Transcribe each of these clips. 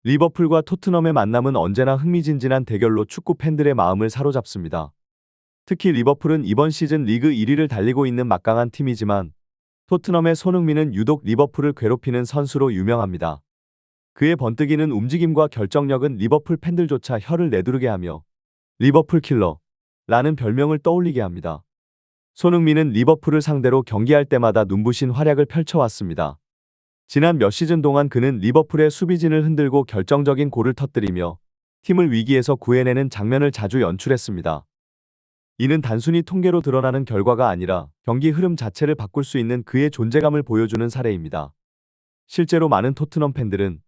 리버풀과 토트넘의 만남은 언제나 흥미진진한 대결로 축구 팬들의 마음을 사로잡습니다. 특히 리버풀은 이번 시즌 리그 1위를 달리고 있는 막강한 팀이지만 토트넘의 손흥민은 유독 리버풀을 괴롭히는 선수로 유명합니다. 그의 번뜩이는 움직임과 결정력은 리버풀 팬들조차 혀를 내두르게 하며 리버풀 킬러라는 별명을 떠올리게 합니다. 손흥민은 리버풀을 상대로 경기할 때마다 눈부신 활약을 펼쳐왔습니다. 지난 몇 시즌 동안 그는 리버풀의 수비진을 흔들고 결정적인 골을 터뜨리며 팀을 위기에서 구해내는 장면을 자주 연출했습니다. 이는 단순히 통계로 드러나는 결과가 아니라 경기 흐름 자체를 바꿀 수 있는 그의 존재감을 보여주는 사례입니다. 실제로 많은 토트넘 팬들은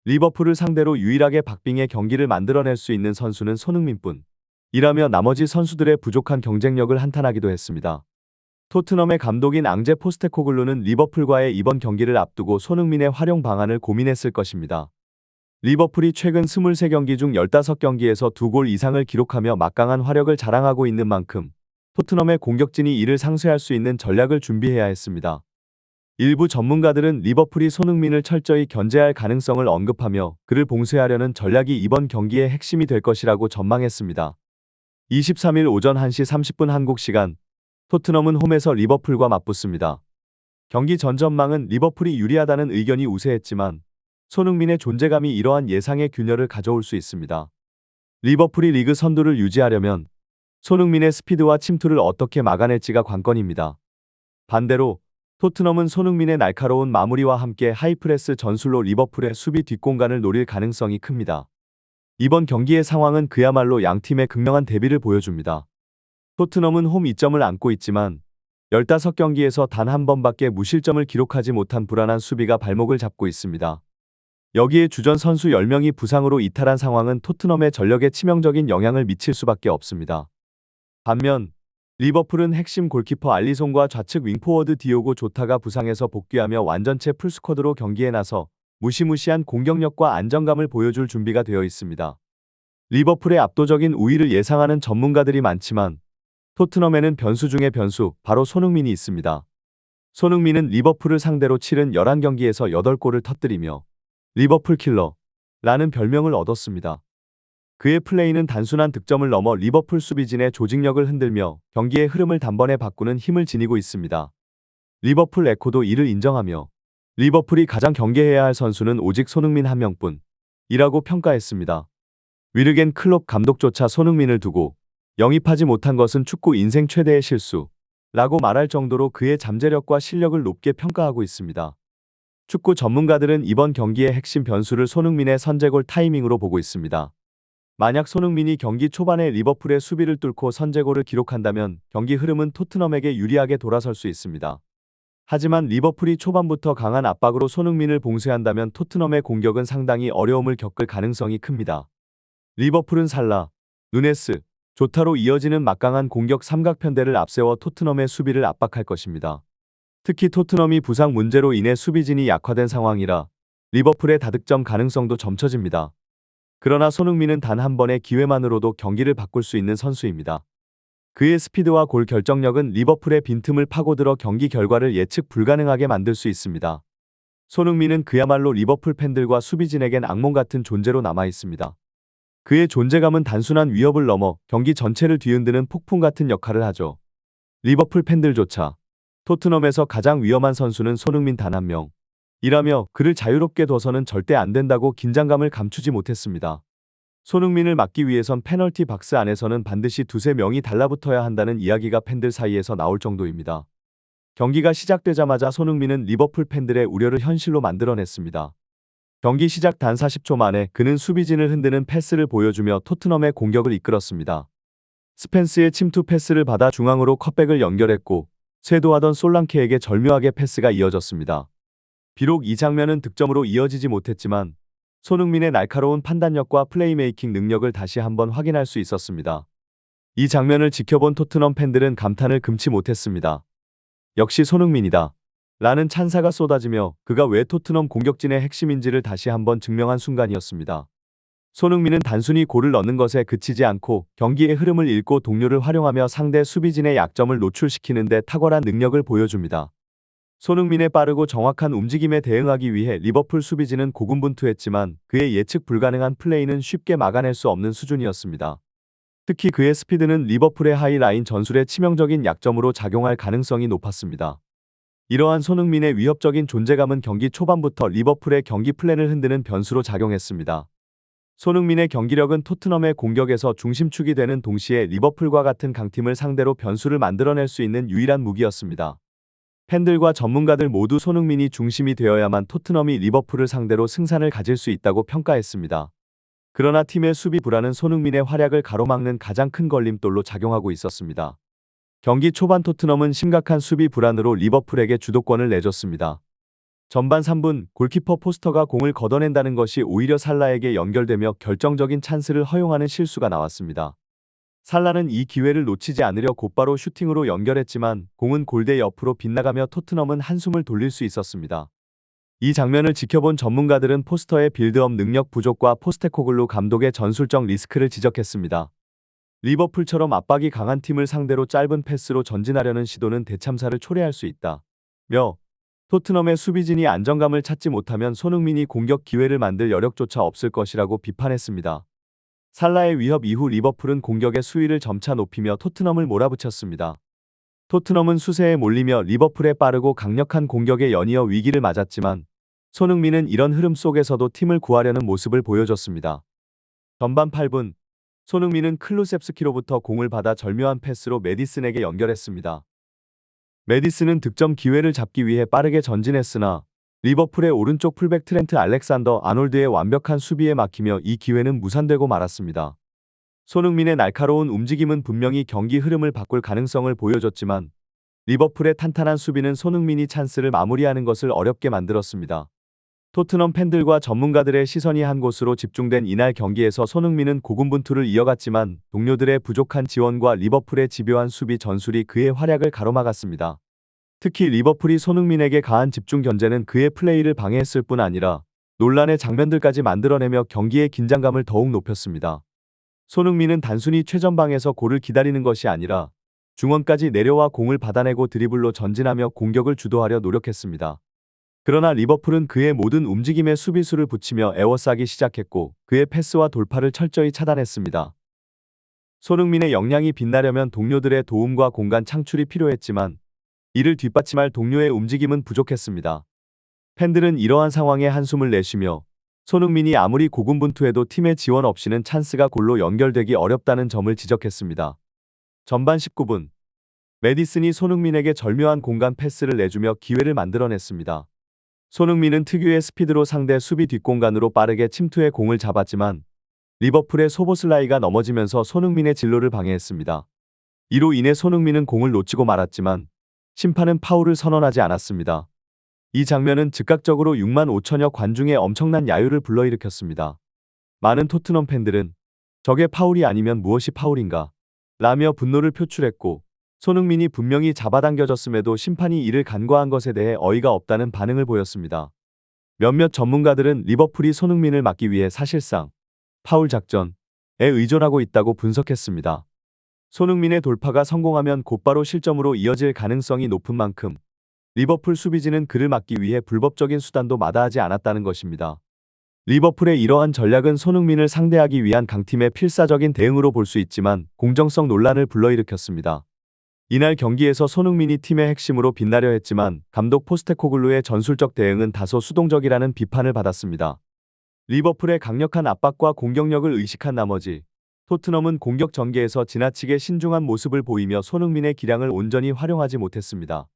리버풀을 상대로 유일하게 박빙의 경기를 만들어낼 수 있는 선수는 손흥민뿐이라며 나머지 선수들의 부족한 경쟁력을 한탄하기도 했습니다. 토트넘의 감독인 앙제 포스테코글루는 리버풀과의 이번 경기를 앞두고 손흥민의 활용 방안을 고민했을 것입니다. 리버풀이 최근 23경기 중 15경기에서 2골 이상을 기록하며 막강한 화력을 자랑하고 있는 만큼 토트넘의 공격진이 이를 상쇄할 수 있는 전략을 준비해야 했습니다. 일부 전문가들은 리버풀이 손흥민을 철저히 견제할 가능성을 언급하며 그를 봉쇄하려는 전략이 이번 경기의 핵심이 될 것이라고 전망했습니다. 23일 오전 1시 30분 한국 시간 토트넘은 홈에서 리버풀과 맞붙습니다. 경기 전 전망은 리버풀이 유리하다는 의견이 우세했지만 손흥민의 존재감이 이러한 예상의 균열을 가져올 수 있습니다. 리버풀이 리그 선두를 유지하려면 손흥민의 스피드와 침투를 어떻게 막아낼지가 관건입니다. 반대로 토트넘은 손흥민의 날카로운 마무리와 함께 하이프레스 전술로 리버풀의 수비 뒷공간을 노릴 가능성이 큽니다. 이번 경기의 상황은 그야말로 양팀의 극명한 대비를 보여줍니다. 토트넘은 홈 2점을 안고 있지만 15경기에서 단 한 번밖에 무실점을 기록하지 못한 불안한 수비가 발목을 잡고 있습니다. 여기에 주전 선수 10명이 부상으로 이탈한 상황은 토트넘의 전력에 치명적인 영향을 미칠 수밖에 없습니다. 반면 리버풀은 핵심 골키퍼 알리송과 좌측 윙포워드 디오고 조타가 부상에서 복귀하며 완전체 풀스쿼드로 경기에 나서 무시무시한 공격력과 안정감을 보여줄 준비가 되어 있습니다. 리버풀의 압도적인 우위를 예상하는 전문가들이 많지만 토트넘에는 변수 중의 변수, 바로 손흥민이 있습니다. 손흥민은 리버풀을 상대로 치른 11경기에서 8골을 터뜨리며 리버풀 킬러라는 별명을 얻었습니다. 그의 플레이는 단순한 득점을 넘어 리버풀 수비진의 조직력을 흔들며 경기의 흐름을 단번에 바꾸는 힘을 지니고 있습니다. 리버풀 에코도 이를 인정하며 리버풀이 가장 경계해야 할 선수는 오직 손흥민 한 명뿐이라고 평가했습니다. 위르겐 클롭 감독조차 손흥민을 두고 영입하지 못한 것은 축구 인생 최대의 실수라고 말할 정도로 그의 잠재력과 실력을 높게 평가하고 있습니다. 축구 전문가들은 이번 경기의 핵심 변수를 손흥민의 선제골 타이밍으로 보고 있습니다. 만약 손흥민이 경기 초반에 리버풀의 수비를 뚫고 선제골을 기록한다면 경기 흐름은 토트넘에게 유리하게 돌아설 수 있습니다. 하지만 리버풀이 초반부터 강한 압박으로 손흥민을 봉쇄한다면 토트넘의 공격은 상당히 어려움을 겪을 가능성이 큽니다. 리버풀은 살라, 누네스, 조타로 이어지는 막강한 공격 삼각편대를 앞세워 토트넘의 수비를 압박할 것입니다. 특히 토트넘이 부상 문제로 인해 수비진이 약화된 상황이라 리버풀의 다득점 가능성도 점쳐집니다. 그러나 손흥민은 단 한 번의 기회만으로도 경기를 바꿀 수 있는 선수입니다. 그의 스피드와 골 결정력은 리버풀의 빈틈을 파고들어 경기 결과를 예측 불가능하게 만들 수 있습니다. 손흥민은 그야말로 리버풀 팬들과 수비진에겐 악몽 같은 존재로 남아 있습니다. 그의 존재감은 단순한 위협을 넘어 경기 전체를 뒤흔드는 폭풍 같은 역할을 하죠. 리버풀 팬들조차 토트넘에서 가장 위험한 선수는 손흥민 단 한 명이라며 그를 자유롭게 둬서는 절대 안 된다고 긴장감을 감추지 못했습니다. 손흥민을 막기 위해선 페널티 박스 안에서는 반드시 두세 명이 달라붙어야 한다는 이야기가 팬들 사이에서 나올 정도입니다. 경기가 시작되자마자 손흥민은 리버풀 팬들의 우려를 현실로 만들어냈습니다. 경기 시작 단 40초 만에 그는 수비진을 흔드는 패스를 보여주며 토트넘의 공격을 이끌었습니다. 스펜스의 침투 패스를 받아 중앙으로 컷백을 연결했고 쇄도하던 솔랑케에게 절묘하게 패스가 이어졌습니다. 비록 이 장면은 득점으로 이어지지 못했지만 손흥민의 날카로운 판단력과 플레이메이킹 능력을 다시 한번 확인할 수 있었습니다. 이 장면을 지켜본 토트넘 팬들은 감탄을 금치 못했습니다. 역시 손흥민이다 라는 찬사가 쏟아지며 그가 왜 토트넘 공격진의 핵심인지를 다시 한번 증명한 순간이었습니다. 손흥민은 단순히 골을 넣는 것에 그치지 않고 경기의 흐름을 읽고 동료를 활용하며 상대 수비진의 약점을 노출시키는 데 탁월한 능력을 보여줍니다. 손흥민의 빠르고 정확한 움직임에 대응하기 위해 리버풀 수비진은 고군분투했지만 그의 예측 불가능한 플레이는 쉽게 막아낼 수 없는 수준이었습니다. 특히 그의 스피드는 리버풀의 하이라인 전술에 치명적인 약점으로 작용할 가능성이 높았습니다. 이러한 손흥민의 위협적인 존재감은 경기 초반부터 리버풀의 경기 플랜을 흔드는 변수로 작용했습니다. 손흥민의 경기력은 토트넘의 공격에서 중심축이 되는 동시에 리버풀과 같은 강팀을 상대로 변수를 만들어낼 수 있는 유일한 무기였습니다. 팬들과 전문가들 모두 손흥민이 중심이 되어야만 토트넘이 리버풀을 상대로 승산을 가질 수 있다고 평가했습니다. 그러나 팀의 수비 불안은 손흥민의 활약을 가로막는 가장 큰 걸림돌로 작용하고 있었습니다. 경기 초반 토트넘은 심각한 수비 불안으로 리버풀에게 주도권을 내줬습니다. 전반 3분 골키퍼 포스터가 공을 걷어낸다는 것이 오히려 살라에게 연결되며 결정적인 찬스를 허용하는 실수가 나왔습니다. 살라는 이 기회를 놓치지 않으려 곧바로 슈팅으로 연결했지만 공은 골대 옆으로 빗나가며 토트넘은 한숨을 돌릴 수 있었습니다. 이 장면을 지켜본 전문가들은 포스터의 빌드업 능력 부족과 포스테코글루 감독의 전술적 리스크를 지적했습니다. 리버풀처럼 압박이 강한 팀을 상대로 짧은 패스로 전진하려는 시도는 대참사를 초래할 수 있다며 토트넘의 수비진이 안정감을 찾지 못하면 손흥민이 공격 기회를 만들 여력조차 없을 것이라고 비판했습니다. 살라의 위협 이후 리버풀은 공격의 수위를 점차 높이며 토트넘을 몰아붙였습니다. 토트넘은 수세에 몰리며 리버풀의 빠르고 강력한 공격에 연이어 위기를 맞았지만 손흥민은 이런 흐름 속에서도 팀을 구하려는 모습을 보여줬습니다. 전반 8분 손흥민은 클루셉스키로부터 공을 받아 절묘한 패스로 메디슨에게 연결했습니다. 메디슨은 득점 기회를 잡기 위해 빠르게 전진했으나 리버풀의 오른쪽 풀백 트렌트 알렉산더 아놀드의 완벽한 수비에 막히며 이 기회는 무산되고 말았습니다. 손흥민의 날카로운 움직임은 분명히 경기 흐름을 바꿀 가능성을 보여줬지만 리버풀의 탄탄한 수비는 손흥민이 찬스를 마무리하는 것을 어렵게 만들었습니다. 토트넘 팬들과 전문가들의 시선이 한 곳으로 집중된 이날 경기에서 손흥민은 고군분투를 이어갔지만 동료들의 부족한 지원과 리버풀의 집요한 수비 전술이 그의 활약을 가로막았습니다. 특히 리버풀이 손흥민에게 가한 집중 견제는 그의 플레이를 방해했을 뿐 아니라 논란의 장면들까지 만들어내며 경기의 긴장감을 더욱 높였습니다. 손흥민은 단순히 최전방에서 골을 기다리는 것이 아니라 중원까지 내려와 공을 받아내고 드리블로 전진하며 공격을 주도하려 노력했습니다. 그러나 리버풀은 그의 모든 움직임에 수비수를 붙이며 에워싸기 시작했고 그의 패스와 돌파를 철저히 차단했습니다. 손흥민의 역량이 빛나려면 동료들의 도움과 공간 창출이 필요했지만 이를 뒷받침할 동료의 움직임은 부족했습니다. 팬들은 이러한 상황에 한숨을 내쉬며 손흥민이 아무리 고군분투해도 팀의 지원 없이는 찬스가 골로 연결되기 어렵다는 점을 지적했습니다. 전반 19분 메디슨이 손흥민에게 절묘한 공간 패스를 내주며 기회를 만들어냈습니다. 손흥민은 특유의 스피드로 상대 수비 뒷공간으로 빠르게 침투해 공을 잡았지만 리버풀의 소보슬라이가 넘어지면서 손흥민의 진로를 방해했습니다. 이로 인해 손흥민은 공을 놓치고 말았지만 심판은 파울을 선언하지 않았습니다. 이 장면은 즉각적으로 6만 5천여 관중의 엄청난 야유를 불러일으켰습니다. 많은 토트넘 팬들은 저게 파울이 아니면 무엇이 파울인가? 라며 분노를 표출했고 손흥민이 분명히 잡아당겨졌음에도 심판이 이를 간과한 것에 대해 어이가 없다는 반응을 보였습니다. 몇몇 전문가들은 리버풀이 손흥민을 막기 위해 사실상 파울 작전에 의존하고 있다고 분석했습니다. 손흥민의 돌파가 성공하면 곧바로 실점으로 이어질 가능성이 높은 만큼 리버풀 수비진은 그를 막기 위해 불법적인 수단도 마다하지 않았다는 것입니다. 리버풀의 이러한 전략은 손흥민을 상대하기 위한 강팀의 필사적인 대응으로 볼 수 있지만 공정성 논란을 불러일으켰습니다. 이날 경기에서 손흥민이 팀의 핵심으로 빛나려 했지만 감독 포스테코글루의 전술적 대응은 다소 수동적이라는 비판을 받았습니다. 리버풀의 강력한 압박과 공격력을 의식한 나머지 토트넘은 공격 전개에서 지나치게 신중한 모습을 보이며 손흥민의 기량을 온전히 활용하지 못했습니다.